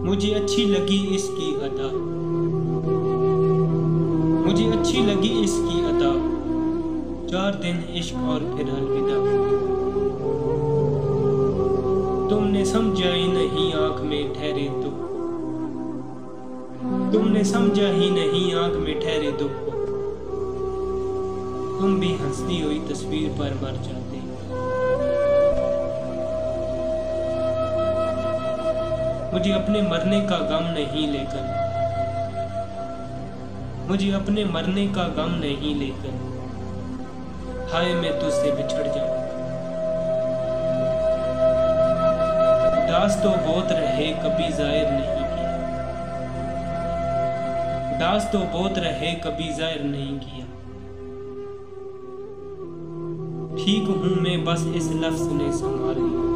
मुझे अच्छी लगी इसकी अदा, मुझे अच्छी लगी इसकी अदा, 4 दिन इश्क और फिर अलविदा। तुमने समझा ही नहीं आंख में ठहरे दुख, तुमने समझा ही नहीं आंख में ठहरे दुख। तुम भी हंसती हुई तस्वीर पर मर जाते। मुझे अपने मरने का गम नहीं लेकर, मुझे अपने मरने का गम नहीं लेकर, हाय मैं तुझसे बिछड़ जाऊं। उदास तो बहुत रहे कभी जाहिर नहीं किया, उदास तो बहुत रहे कभी जाहिर नहीं किया। ठीक हूं मैं बस इस लफ्ज ने संभाल लिया,